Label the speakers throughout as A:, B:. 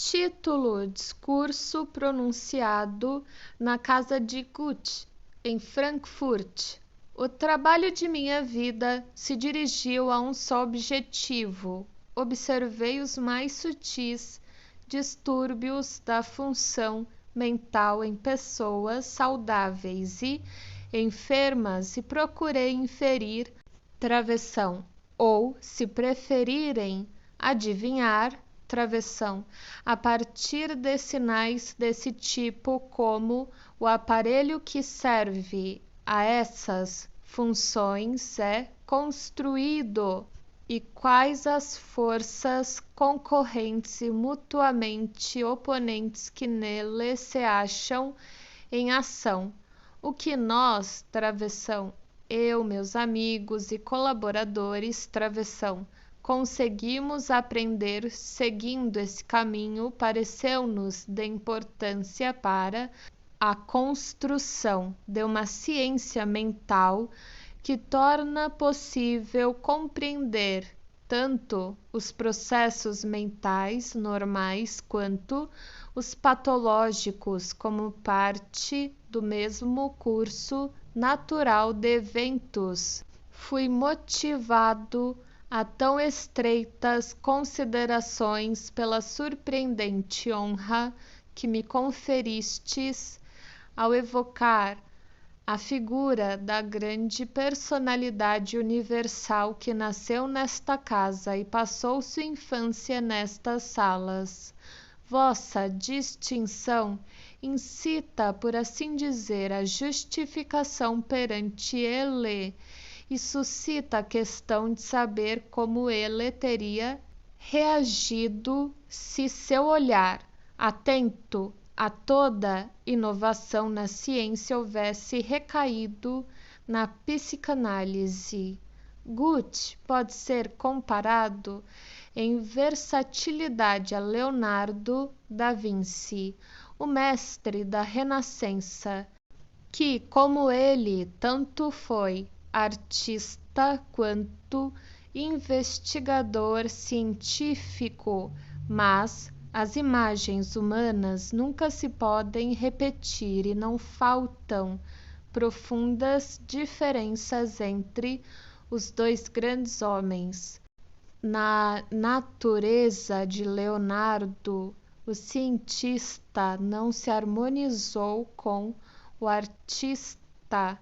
A: Título: Discurso pronunciado na casa de Goethe, em Frankfurt. O trabalho de minha vida se dirigiu a um só objetivo. Observei os mais sutis distúrbios da função mental em pessoas saudáveis e enfermas e procurei inferir travessão, ou, se preferirem, adivinhar travessão, a partir de sinais desse tipo, como o aparelho que serve a essas funções é construído e quais as forças concorrentes e mutuamente oponentes que nele se acham em ação. O que nós, travessão, eu, meus amigos e colaboradores, travessão, conseguimos aprender seguindo esse caminho pareceu-nos de importância para a construção de uma ciência mental que torna possível compreender tanto os processos mentais normais quanto os patológicos como parte do mesmo curso natural de eventos. Fui motivado a tão estreitas considerações pela surpreendente honra que me conferistes ao evocar a figura da grande personalidade universal que nasceu nesta casa e passou sua infância nestas salas. Vossa distinção incita, por assim dizer, a justificação perante ele e suscita a questão de saber como ele teria reagido se seu olhar, atento a toda inovação na ciência, houvesse recaído na psicanálise. Goethe pode ser comparado em versatilidade a Leonardo da Vinci, o mestre da Renascença, que, como ele, tanto foi artista quanto investigador científico, mas as imagens humanas nunca se podem repetir e não faltam profundas diferenças entre os dois grandes homens. Na natureza de Leonardo, o cientista não se harmonizou com o artista,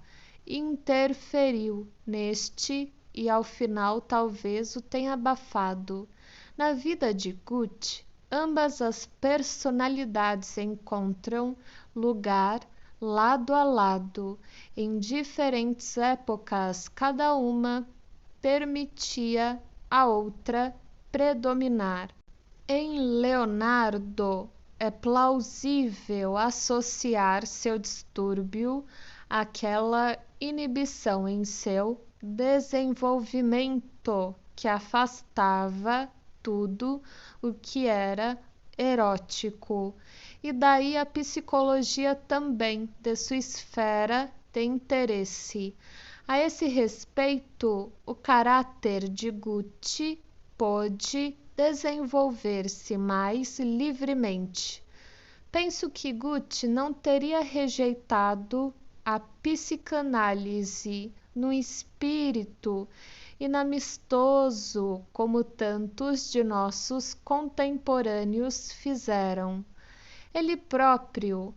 A: interferiu neste e ao final talvez o tenha abafado. Na vida de Goethe, ambas as personalidades encontram lugar lado a lado, em diferentes épocas, cada uma permitia a outra predominar. Em Leonardo, é plausível associar seu distúrbio àquela inibição em seu desenvolvimento que afastava tudo o que era erótico, e daí a psicologia também de sua esfera de interesse. A esse respeito, o caráter de Goethe pôde desenvolver-se mais livremente. Penso que Goethe não teria rejeitado a psicanálise no espírito inamistoso como tantos de nossos contemporâneos fizeram. Ele próprio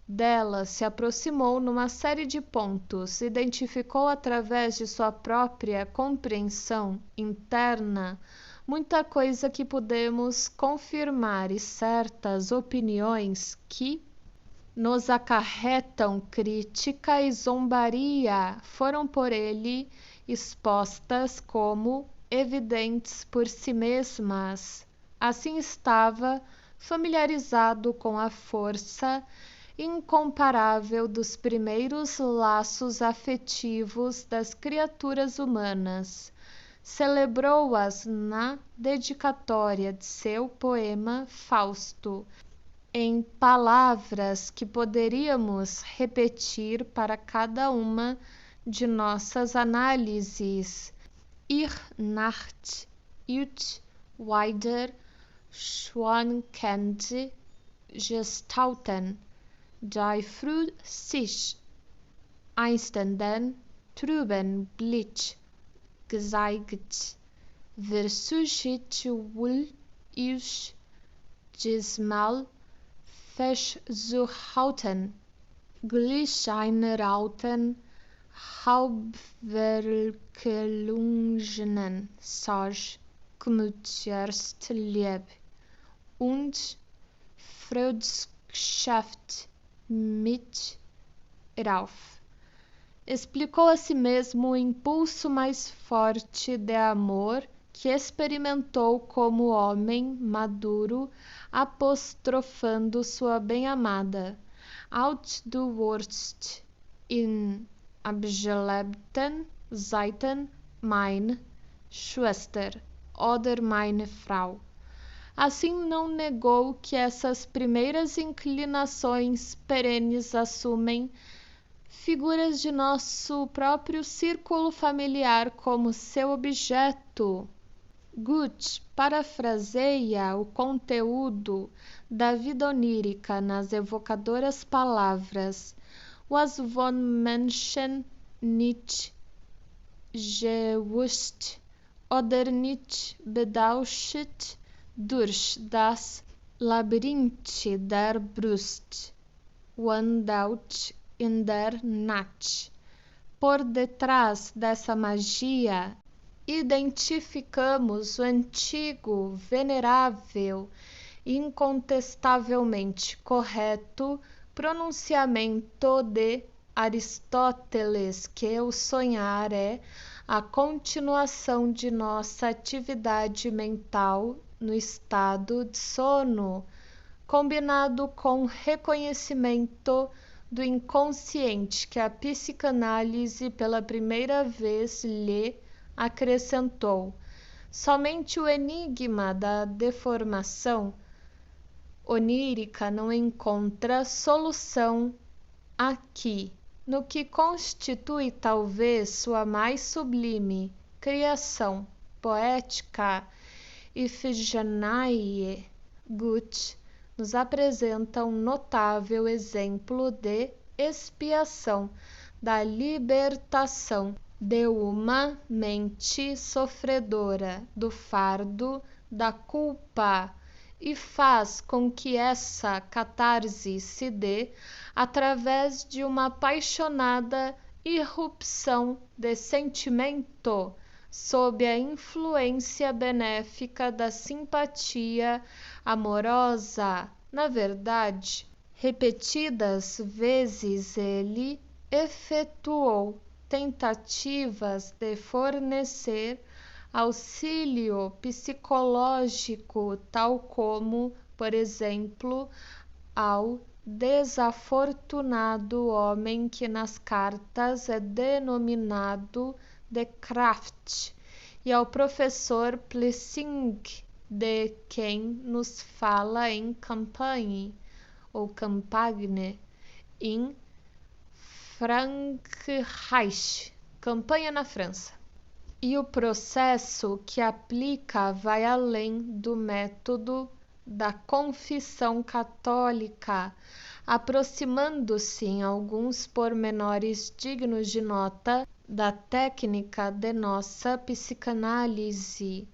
A: dela se aproximou numa série de pontos, identificou através de sua própria compreensão interna muita coisa que podemos confirmar e certas opiniões que nos acarretam crítica e zombaria foram por ele expostas como evidentes por si mesmas. Assim estava familiarizado com a força incomparável dos primeiros laços afetivos das criaturas humanas. Celebrou-as na dedicatória de seu poema Fausto, em palavras que poderíamos repetir para cada uma de nossas análises: Ihr Nacht, ut wider schwankend gestalten, die früh sich einstenden trüben Blick gezeigt, versucht wohl ich diesmal festzuhalten, gleich einer alten, halbverklungenen Sage gemütlichst Liebe und Freundschaft mit Ralph. Explicou a si mesmo o impulso mais forte de amor que experimentou como homem maduro, apostrofando sua bem-amada. Aus du Wurst in abgelebten Zeiten meine Schwester oder meine Frau. Assim não negou que essas primeiras inclinações perenes assumem figuras de nosso próprio círculo familiar como seu objeto. Goethe parafraseia o conteúdo da vida onírica nas evocadoras palavras Was von Menschen nicht gewusst oder nicht bedacht durch das Labyrinth der Brust wandelt in der Nacht. Por detrás dessa magia, identificamos o antigo, venerável e incontestavelmente correto pronunciamento de Aristóteles que o sonhar é a continuação de nossa atividade mental no estado de sono, combinado com reconhecimento do inconsciente que a psicanálise pela primeira vez lhe acrescentou. Somente o enigma da deformação onírica não encontra solução aqui, no que constitui talvez sua mais sublime criação poética. Ifigênie. Goethe nos apresenta um notável exemplo de expiação, da libertação de uma mente sofredora do fardo da culpa, e faz com que essa catarse se dê através de uma apaixonada irrupção de sentimento sob a influência benéfica da simpatia amorosa. Na verdade, repetidas vezes ele efetuou tentativas de fornecer auxílio psicológico, tal como, por exemplo, ao desafortunado homem que nas cartas é denominado de Kraft, e ao professor Plessing, de quem nos fala em Campagne, em Frankreich, campanha na França. E o processo que aplica vai além do método da confissão católica, aproximando-se em alguns pormenores dignos de nota da técnica de nossa psicanálise.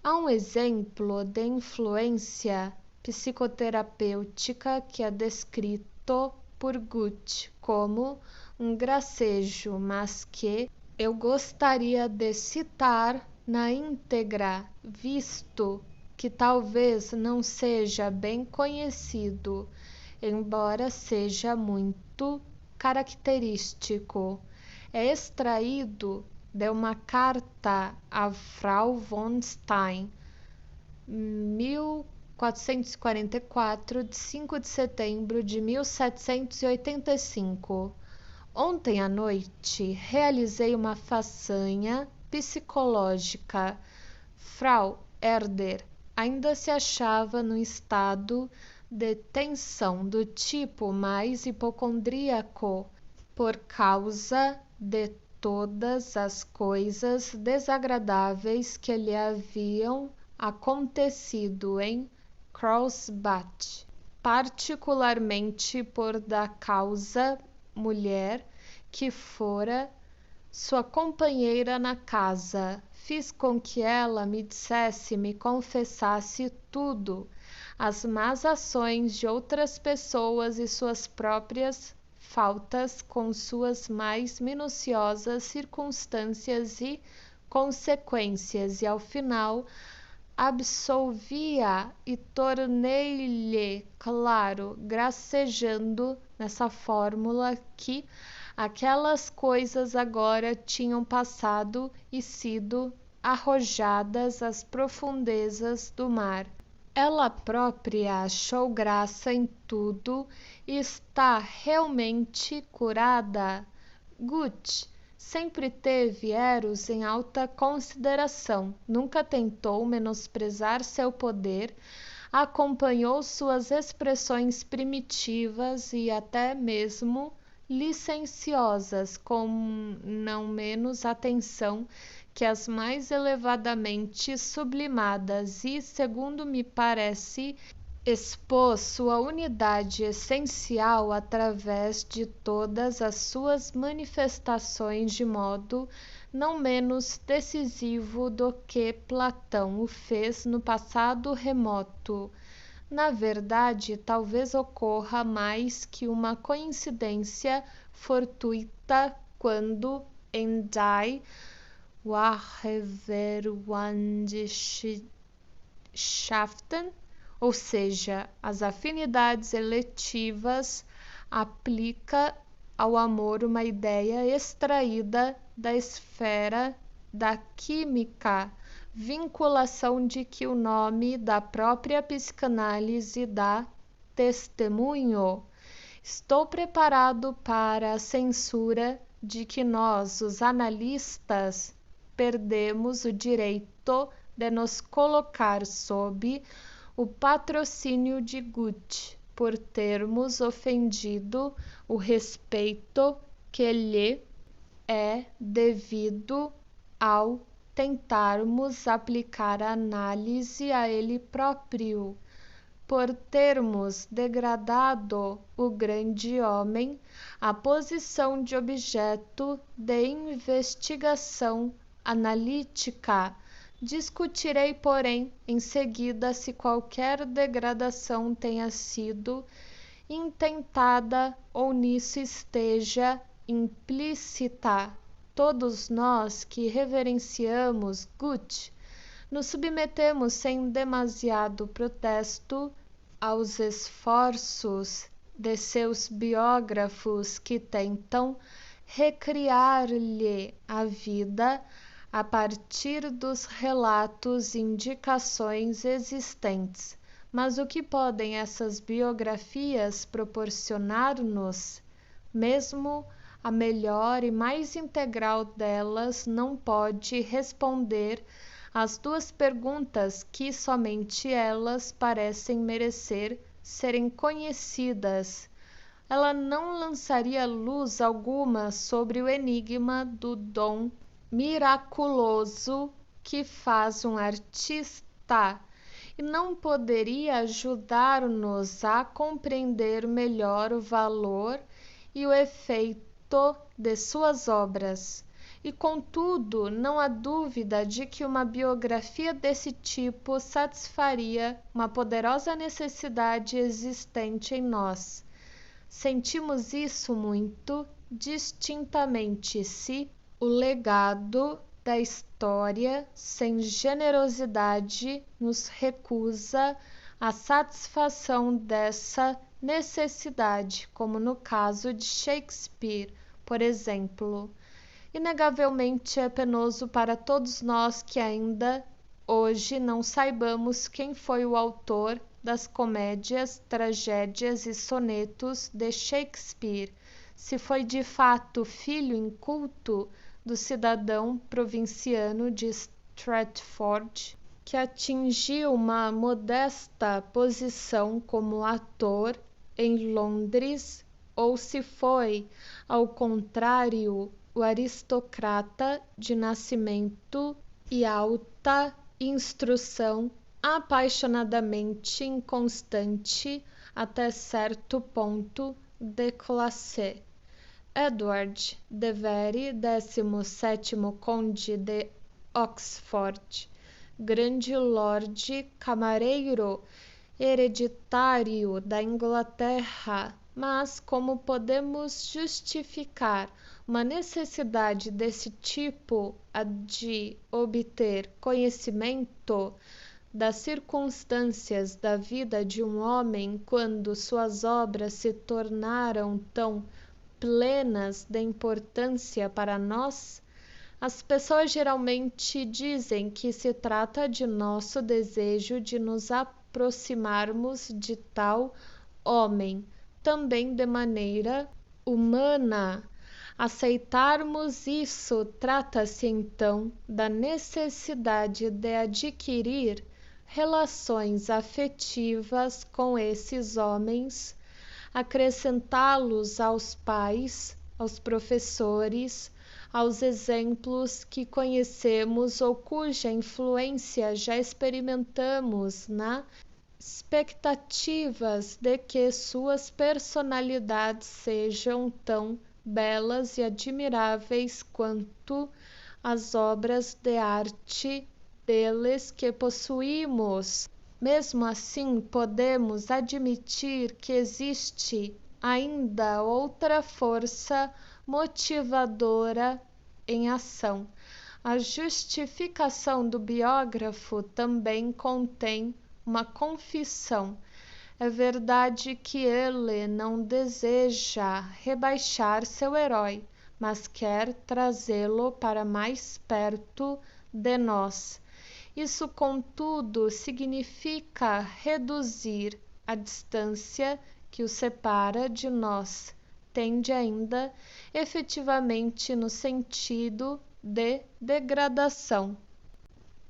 A: Há um exemplo de influência psicoterapêutica que é descrito por Goethe como um gracejo, mas que eu gostaria de citar na íntegra, visto que talvez não seja bem conhecido, embora seja muito característico. É extraído de uma carta a Frau von Stein, 1444, de 5 de setembro de 1785. Ontem à noite realizei uma façanha psicológica. Frau Herder ainda se achava num estado de tensão do tipo mais hipocondríaco por causa de todas as coisas desagradáveis que lhe haviam acontecido em Carlsbad, particularmente por da causa mulher que fora sua companheira na casa. Fiz com que ela me dissesse, me confessasse tudo, as más ações de outras pessoas e suas próprias faltas, com suas mais minuciosas circunstâncias e consequências, e ao final absolvi-a e tornei-lhe claro, gracejando nessa fórmula, que aquelas coisas agora tinham passado e sido arrojadas às profundezas do mar. Ela própria achou graça em tudo e está realmente curada. Gut sempre teve Eros em alta consideração, nunca tentou menosprezar seu poder, acompanhou suas expressões primitivas e até mesmo licenciosas com não menos atenção que as mais elevadamente sublimadas e, segundo me parece, expôs sua unidade essencial através de todas as suas manifestações de modo não menos decisivo do que Platão o fez no passado remoto. Na verdade, talvez ocorra mais que uma coincidência fortuita quando em Die Wahrheitswissenschaften, ou seja, as afinidades eletivas, aplica ao amor uma ideia extraída da esfera da química, vinculação de que o nome da própria psicanálise dá testemunho. Estou preparado para a censura de que nós, os analistas, perdemos o direito de nos colocar sob o patrocínio de Gut, por termos ofendido o respeito que lhe é devido ao tentarmos aplicar a análise a ele próprio, por termos degradado o grande homem à posição de objeto de investigação analítica. Discutirei, porém, em seguida se qualquer degradação tenha sido intentada ou nisso esteja implícita. Todos nós que reverenciamos Gut nos submetemos sem demasiado protesto aos esforços de seus biógrafos que tentam recriar-lhe a vida a partir dos relatos e indicações existentes. Mas o que podem essas biografias proporcionar-nos? Mesmo a melhor e mais integral delas não pode responder às duas perguntas que somente elas parecem merecer serem conhecidas. Ela não lançaria luz alguma sobre o enigma do dom miraculoso que faz um artista, e não poderia ajudar-nos a compreender melhor o valor e o efeito de suas obras. E, contudo, não há dúvida de que uma biografia desse tipo satisfaria uma poderosa necessidade existente em nós. Sentimos isso muito distintamente se o legado da história sem generosidade nos recusa a satisfação dessa necessidade, como no caso de Shakespeare, por exemplo. Inegavelmente é penoso para todos nós que ainda hoje não saibamos quem foi o autor das comédias, tragédias e sonetos de Shakespeare, se foi de fato filho inculto do cidadão provinciano de Stratford, que atingiu uma modesta posição como ator em Londres, ou se foi, ao contrário, o aristocrata de nascimento e alta instrução apaixonadamente inconstante até certo ponto de classe. Edward de Vere, 17º Conde de Oxford, grande lorde camareiro hereditário da Inglaterra. Mas como podemos justificar uma necessidade desse tipo, a de obter conhecimento das circunstâncias da vida de um homem, quando suas obras se tornaram tão plenas de importância para nós? As pessoas geralmente dizem que se trata de nosso desejo de nos aproximarmos de tal homem, também de maneira humana. Aceitarmos isso, trata-se então da necessidade de adquirir relações afetivas com esses homens, acrescentá-los aos pais, aos professores, aos exemplos que conhecemos ou cuja influência já experimentamos, na expectativas de que suas personalidades sejam tão belas e admiráveis quanto as obras de arte deles que possuímos. Mesmo assim, podemos admitir que existe ainda outra força motivadora em ação. A justificação do biógrafo também contém uma confissão. É verdade que ele não deseja rebaixar seu herói, mas quer trazê-lo para mais perto de nós. Isso, contudo, significa reduzir a distância que o separa de nós. Tende ainda, efetivamente, no sentido de degradação.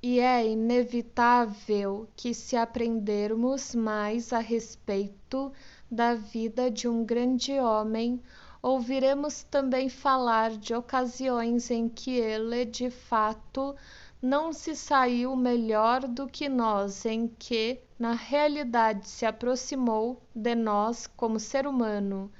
A: E é inevitável que, se aprendermos mais a respeito da vida de um grande homem, ouviremos também falar de ocasiões em que ele, de fato, não se saiu melhor do que nós, em que, na realidade, se aproximou de nós como ser humano.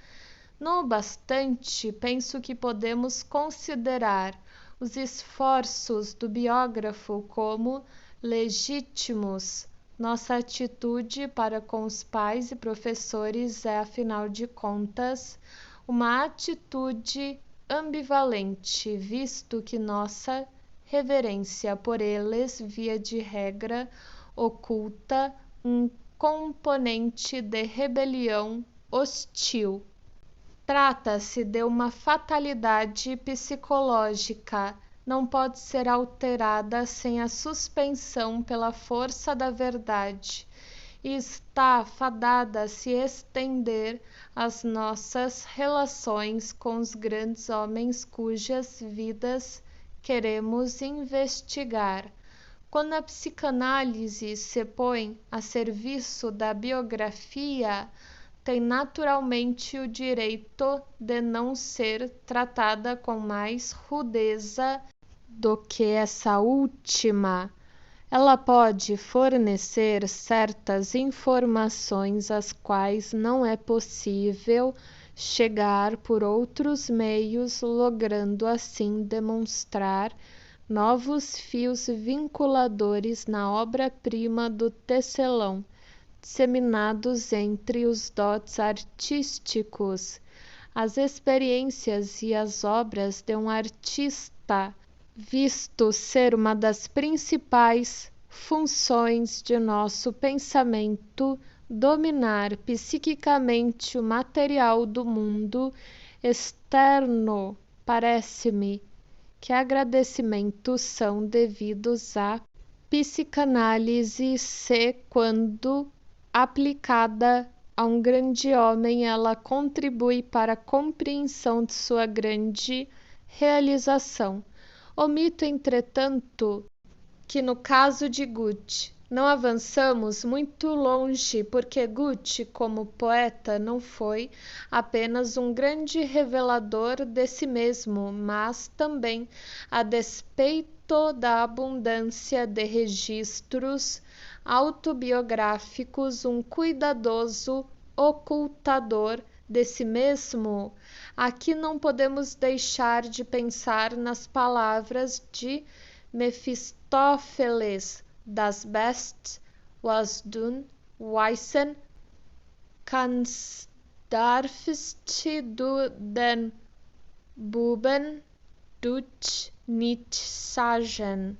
A: Não obstante, penso que podemos considerar os esforços do biógrafo como legítimos. Nossa atitude para com os pais e professores é, afinal de contas, uma atitude ambivalente, visto que nossa reverência por eles, via de regra, oculta um componente de rebelião hostil. Trata-se de uma fatalidade psicológica, não pode ser alterada sem a suspensão pela força da verdade, e está fadada a se estender às nossas relações com os grandes homens cujas vidas queremos investigar. Quando a psicanálise se põe a serviço da biografia, tem naturalmente o direito de não ser tratada com mais rudeza do que essa última. Ela pode fornecer certas informações às quais não é possível chegar por outros meios, logrando assim demonstrar novos fios vinculadores na obra-prima do tecelão, disseminados entre os dotes artísticos. As experiências e as obras de um artista, visto ser uma das principais funções de nosso pensamento, dominar psiquicamente o material do mundo externo, parece-me que agradecimentos são devidos à psicanálise se, quando aplicada a um grande homem, ela contribui para a compreensão de sua grande realização. Omito, entretanto, que no caso de Goethe não avançamos muito longe, porque Goethe, como poeta, não foi apenas um grande revelador de si mesmo, mas também, a despeito fruto da abundância de registros autobiográficos, um cuidadoso ocultador de si mesmo. Aqui não podemos deixar de pensar nas palavras de Mefistófeles: Das Beste, was du wissen kannst, darfst du den Buben Dutch nicht sagen.